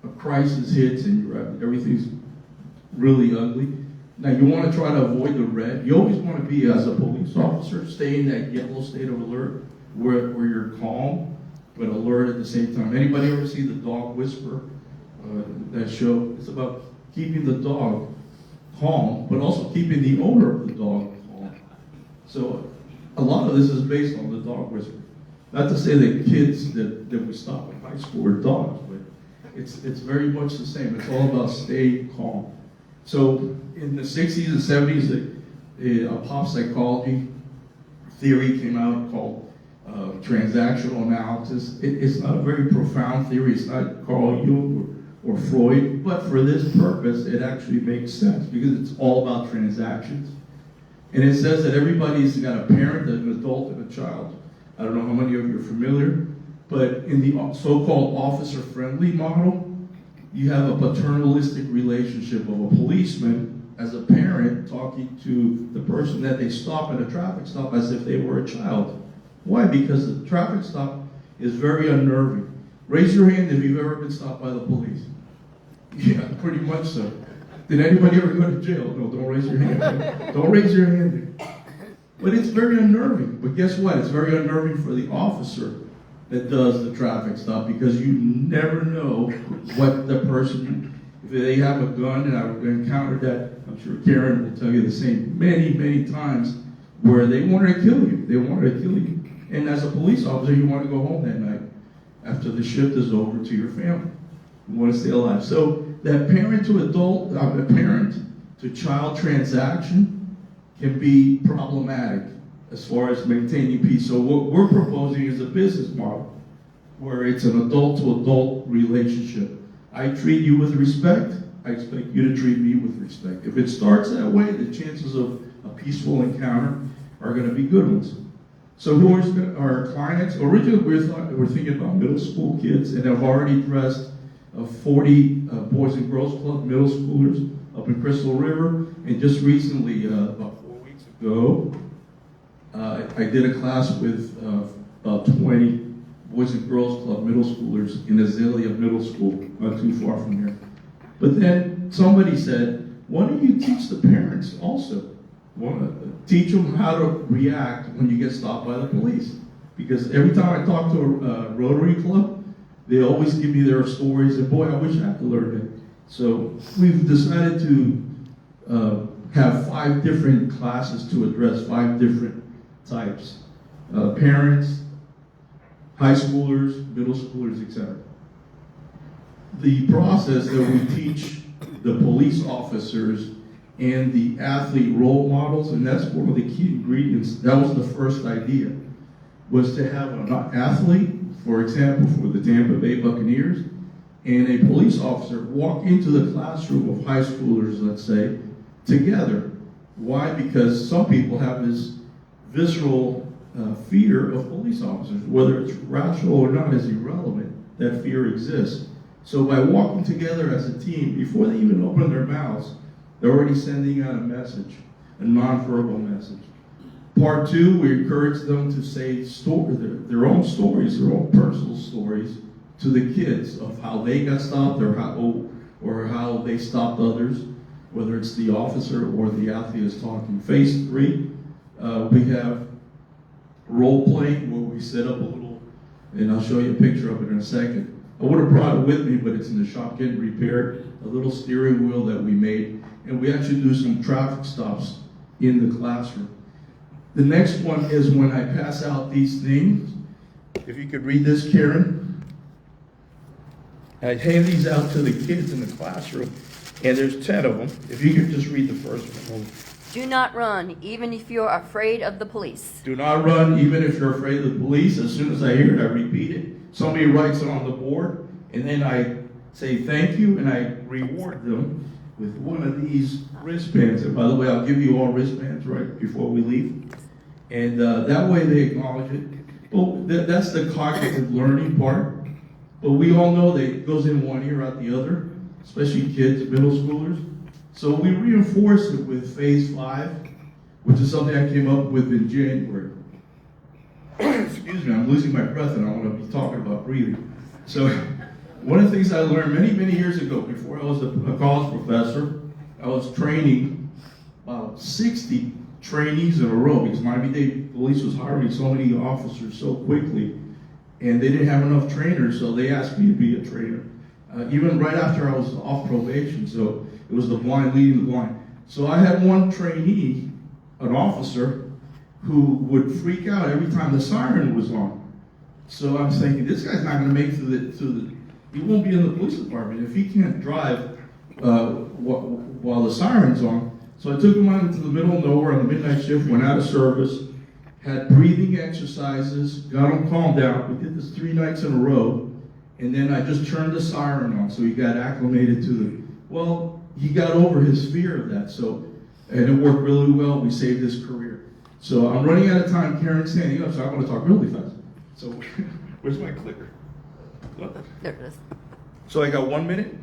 A: a crisis hits and everything's really ugly. Now you want to try to avoid the red. You always want to be, as a police officer, stay in that yellow state of alert where you're calm but alert at the same time. Anybody ever see The Dog Whisperer? That show? It's about keeping the dog calm, but also keeping the owner of the dog calm. So a lot of this is based on The Dog Whisperer. Not to say that kids that we stop in high school are dogs, but it's very much the same. It's all about staying calm. So in the 60s and 70s, a pop psychology theory came out called transactional analysis. It's not a very profound theory. It's not Carl Jung or Freud, but for this purpose, it actually makes sense because it's all about transactions. And it says that everybody's got a parent, an adult, and a child. I don't know how many of you are familiar. But in the so-called officer-friendly model, you have a paternalistic relationship of a policeman as a parent talking to the person that they stop at a traffic stop as if they were a child. Why? Because the traffic stop is very unnerving. Raise your hand if you've ever been stopped by the police. Yeah, pretty much so. Did anybody ever go to jail? No, don't raise your hand. Don't raise your hand. But it's very unnerving. But guess what? It's very unnerving for the officer that does the traffic stop, because you never know what the person, if they have a gun, and I've encountered that, I'm sure Karen will tell you the same many, many times, where they wanted to kill you. They wanted to kill you. And as a police officer, you want to go home that night after the shift is over to your family. You want to stay alive. So that parent to adult, parent to child transaction can be problematic as far as maintaining peace. So what we're proposing is a business model where it's an adult to adult relationship. I treat you with respect. I expect you to treat me with respect. If it starts that way, the chances of a peaceful encounter are going to be good ones. So who are our clients? Originally, we were thinking about middle school kids, and I've already addressed 40 Boys and Girls Club middle schoolers up in Crystal River. And just recently, about 4 weeks ago, I did a class with about 20 Boys and Girls Club middle schoolers in Azalea Middle School, not too far from here. But then somebody said, why don't you teach the parents also? Teach them how to react when you get stopped by the police. Because every time I talk to a Rotary Club, they always give me their stories, and boy, I wish I could learn it. So we've decided to have 5 different classes to address 5 different types. Parents, high schoolers, middle schoolers, etc. The process that we teach the police officers and the athlete role models, and that's one of the key ingredients. That was the first idea, was to have an athlete, for example, for the Tampa Bay Buccaneers, and a police officer walk into the classroom of high schoolers, let's say, together. Why? Because some people have this visceral fear of police officers. Whether it's rational or not is irrelevant. That fear exists. So by walking together as a team, before they even open their mouths, they're already sending out a message, a nonverbal message. Part 2, we encourage them to say their own stories, their own personal stories to the kids of how they got stopped or how they stopped others, whether it's the officer or the athlete is talking. Phase 3, we have role playing where we set up a little, and I'll show you a picture of it in a second. I would have brought it with me, but it's in the shop getting repaired, a little steering wheel that we made, and we actually do some traffic stops in the classroom. The next one is when I pass out these things. If you could read this, Karen. I hand these out to the kids in the classroom, and there's 10 of them. If you could just read the first one.
F: Do not run, even if you're afraid of the police.
A: Do not run, even if you're afraid of the police. As soon as I hear it, I repeat it. Somebody writes it on the board, and then I say thank you, and I reward them with one of these wristbands. And by the way, I'll give you all wristbands right before we leave. And that way they acknowledge it. Well, that's the cognitive learning part. But we all know that it goes in one ear, out the other, especially kids, middle schoolers. So we reinforce it with phase 5, which is something I came up with in January. Excuse me, I'm losing my breath and I want to be talking about breathing. So one of the things I learned many, many years ago, before I was a college professor, I was training about 60 trainees in a row because Miami-Dade Police was hiring so many officers so quickly, and they didn't have enough trainers, so they asked me to be a trainer. Even right after I was off probation, so it was the blind leading the blind. So I had one trainee, an officer, who would freak out every time the siren was on. So I'm thinking, this guy's not going to make it through the, he won't be in the police department if he can't drive while the siren's on. So I took him out into the middle of nowhere on the midnight shift, went out of service, had breathing exercises, got him calmed down. We did this 3 nights in a row, and then I just turned the siren on so he got acclimated to the, well, he got over his fear of that. So, and it worked really well. We saved his career. So I'm running out of time. Karen's standing up, so I'm going to talk really fast. So Where's my clicker? Look.
F: There it is.
A: So I got 1 minute?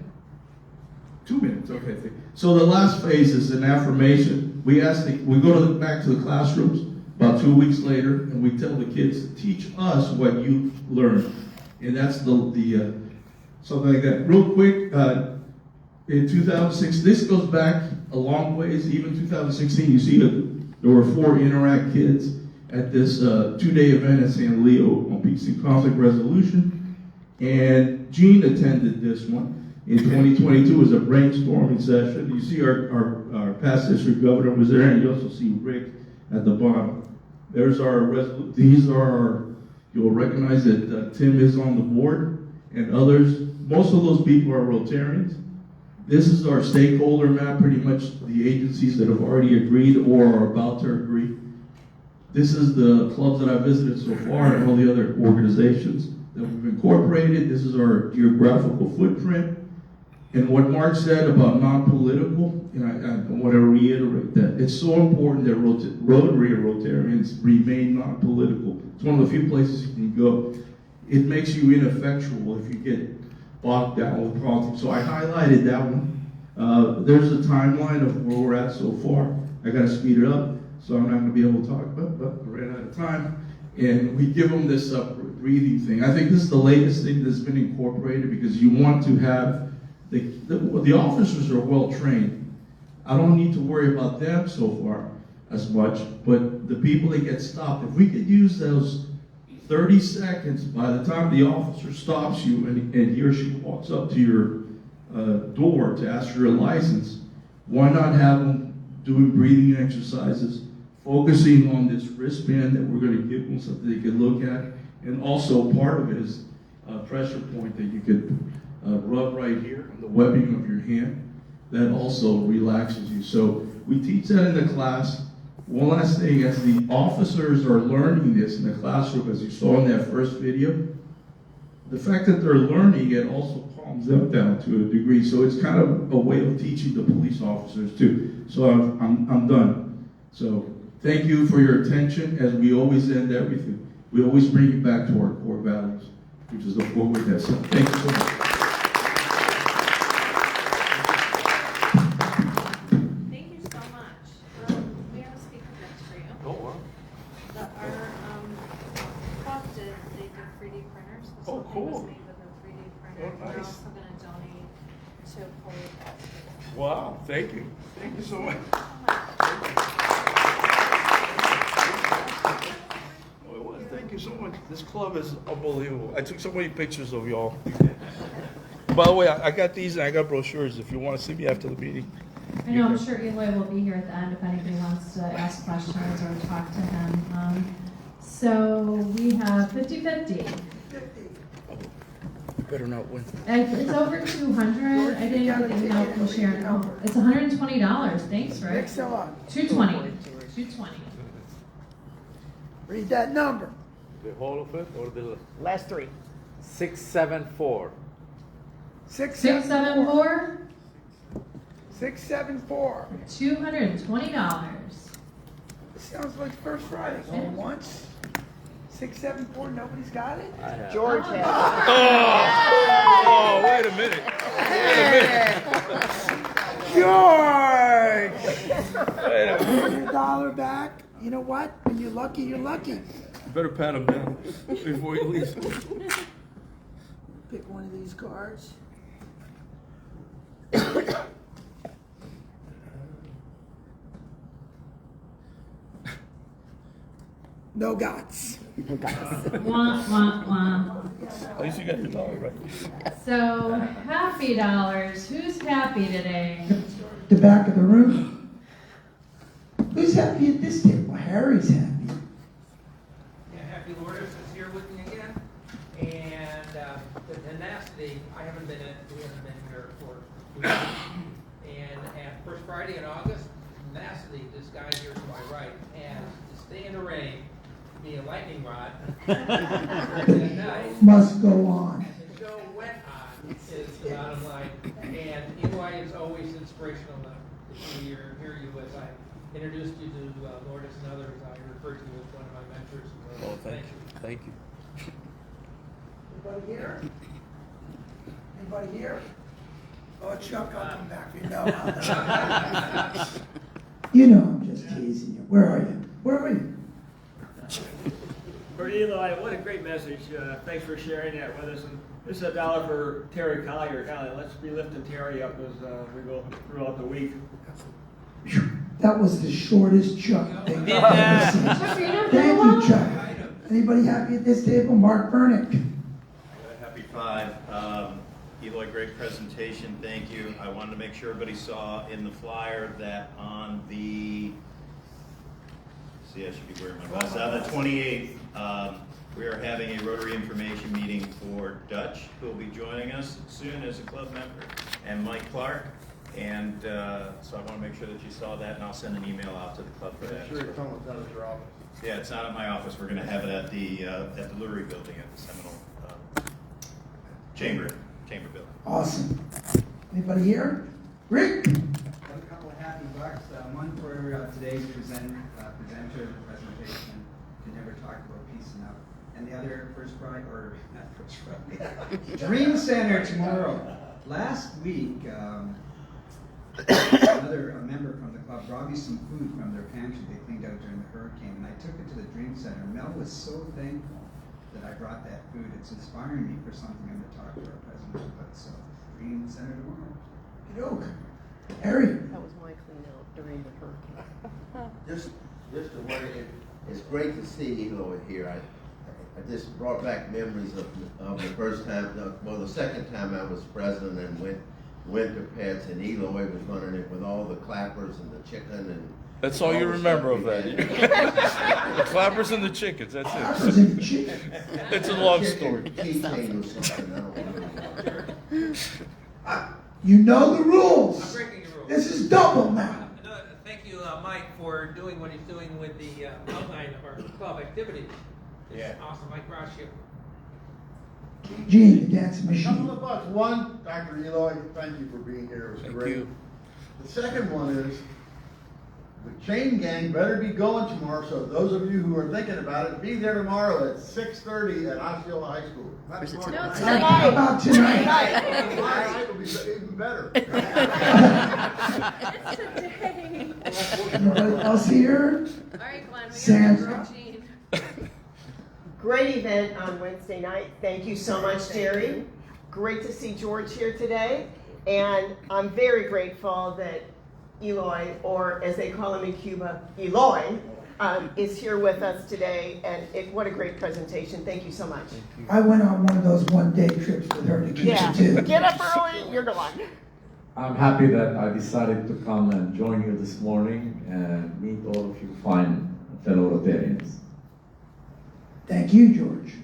A: 2 minutes, okay. So the last phase is an affirmation. We go back to the classrooms about 2 weeks later, and we tell the kids, teach us what you learned. And that's the something like that. Real quick, in 2006, this goes back a long ways, even 2016, you see there were 4 Interact kids at this 2-day event at San Leo on peace and conflict resolution. And Gene attended this one. In 2022 was a brainstorming session. You see our past district governor was there, and you also see Rick at the bottom. There's these are you'll recognize that Tim is on the board and others. Most of those people are Rotarians. This is our stakeholder map, pretty much the agencies that have already agreed or are about to agree. This is the clubs that I've visited so far and all the other organizations that we've incorporated. This is our geographical footprint. And what Mark said about non-political, and I want to reiterate that. It's so important that Rotary or Rotarians remain non-political. It's one of the few places you can go. It makes you ineffectual if you get bogged down with politics. So I highlighted that one. There's a timeline of where we're at so far. I got to speed it up, so I'm not going to be able to talk about it, but we're right out of time. And we give them this breathing thing. I think this is the latest thing that's been incorporated because you want to have the officers are well trained. I don't need to worry about them so far as much, but the people that get stopped, if we could use those 30 seconds by the time the officer stops you and he or she walks up to your door to ask for your license, why not have them doing breathing exercises, focusing on this wristband that we're going to give them so that they can look at, and also part of it is a pressure point that you could rub right here on the webbing of your hand. That also relaxes you. So we teach that in the class. One last thing, as the officers are learning this in the classroom, as you saw in that first video, the fact that they're learning it also calms them down to a degree. So it's kind of a way of teaching the police officers too. So I'm done. So thank you for your attention. As we always end everything, we always bring it back to our core values, which is the forward test. So thank you so much. Wow, thank you. Thank you so much. Oh, it was. Thank you so much. This club is unbelievable. I took so many pictures of y'all. By the way, I got these and I got brochures if you want to see me after the meeting.
B: I know, I'm sure Eloy will be here at the end if anybody wants to ask questions or talk to him. So we have 50-50.
A: Better not win.
B: It's over 200. I didn't get the email from Sharon. Oh, it's $120. Thanks, Rick.
H: Mix them up.
B: 220. 220.
H: Read that number.
Q: The whole of it or the
L: Last 3.
Q: 674?
B: 674.
H: 674.
B: $220.
H: Sounds like First Friday. Going once. 674. Nobody's got it.
L: George has.
A: Oh, wait a minute.
H: George! $1 back. You know what? When you're lucky, you're lucky.
A: You better pat him down before you leave.
H: Pick one of these cards. No guts.
B: Wah, wah, wah.
A: At least you got your dollar right.
B: So, happy dollars. Who's happy today?
H: The back of the room. Who's happy at this table? Harry's happy.
R: Yeah, Happy Lourdes is here with me again. And the tenacity, we haven't been here for 2 weeks. And at First Friday in August, tenacity, this guy here to my right, has to stay in the rain, be a lightning rod.
H: Must go on.
R: The show went on is the bottom line. And Eloy is always inspirational to hear you as I introduced you to Lourdes and others. I refer to you as one of my mentors.
A: Oh, thank you. Thank you.
H: Anybody here? Anybody here? Oh, Chuck, I'll come back. You know. You know I'm just teasing you. Where are you? Where are you?
S: For Eloy, what a great message. Thanks for sharing that with us. And this is $1 for Terry Collier. Let's be lifting Terry up as we go throughout the week.
H: That was the shortest Chuck thing I've ever seen. Thank you, Chuck. Anybody happy at this table? Mark Burnick.
G: Happy 5. Eloy, great presentation. Thank you. I wanted to make sure everybody saw in the flyer that on the, see, I should be wearing my glasses. On the 28th, we are having a Rotary information meeting for Dutch, who will be joining us soon as a club member, and Mike Clark. And so I want to make sure that you saw that, and I'll send an email out to the club for that.
K: Sure, it's almost out of your office.
G: Yeah, it's not at my office. We're going to have it at the Lurie building at the Seminole Chamber building.
H: Awesome. Anybody here? Rick?
I: Got a couple of happy bucks. One for today's presenter presentation. Can never talk about peace enough. And the other first prize, or not first prize, Dream Center tomorrow. Last week, a member from the club brought me some food from their pantry they cleaned out during the hurricane, and I took it to the Dream Center. Mel was so thankful that I brought that food. It's inspiring me for something I'm going to talk to our president about. So, Dream Center tomorrow.
H: Harry.
L: That was my clean out during the hurricane.
M: Just a word, it's great to see Eloy here. I just brought back memories of the first time, the second time I was president and went to Pets, and Eloy was running it with all the clappers and the chicken and.
A: That's all you remember of that. The clappers and the chickens, that's it. It's a long story.
H: You know the rules.
R: I'm breaking the rules.
H: This is double now.
R: Thank you, Mike, for doing what he's doing with the outline of our club activities. It's awesome. Mike Rossio.
H: Gene, the dancing
K: A couple
H: machine.
K: of bucks. One, Dr. Eloy, thank you for being here. It was great.
A: you.
K: The second one is, the chain gang better be going tomorrow, so those of you who are thinking about it, be there tomorrow at 6:30 at Osceola High School.
H: That's
L: No,
H: tonight.
L: tonight.
H: How about tonight?
K: Tonight will be even better.
H: Anybody else here?
B: All right, Glenn, we
H: Sandra.
L: Great event on Wednesday night. Thank you so much, Jerry. Great to see George here today. And I'm very grateful that Eloy, or as they call him in Cuba, Eloy, is here with us today. And what a great presentation. Thank you so much.
H: I went on one of those one-day trips with her to Kitchen too.
L: Get up early, you're gone.
T: I'm happy that I decided to come and join you this morning and meet all of you fine fellow Rotarians.
H: Thank you, George.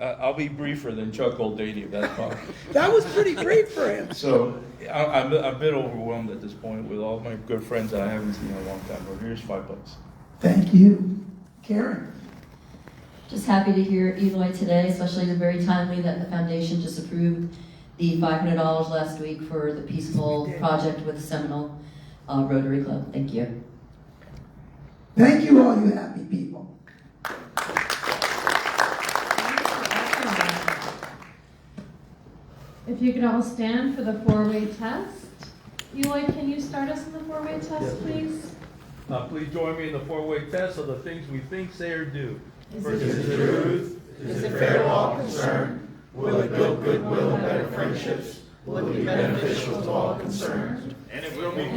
A: I'll be briefer than Chuck Oldady, if that's possible.
H: That was pretty brief for him.
A: So I'm a bit overwhelmed at this point with all my good friends that I haven't seen in a long time. But here's $5.
H: Thank you. Karen?
U: Just happy to hear Eloy today, especially the very timely that the foundation just approved the $500 last week for the Peaceful Project with Seminole Rotary Club. Thank you.
H: Thank you, all you happy people.
B: If you could all stand for the four-way test. Eloy, can you start us in the four-way test, please?
A: Please join me in the four-way test of the things we think, say, or do.
D: Is it the truth? Is it fair to all concerned? Will it build goodwill and better friendships? Will it be beneficial to all concerned?
G: And it will be.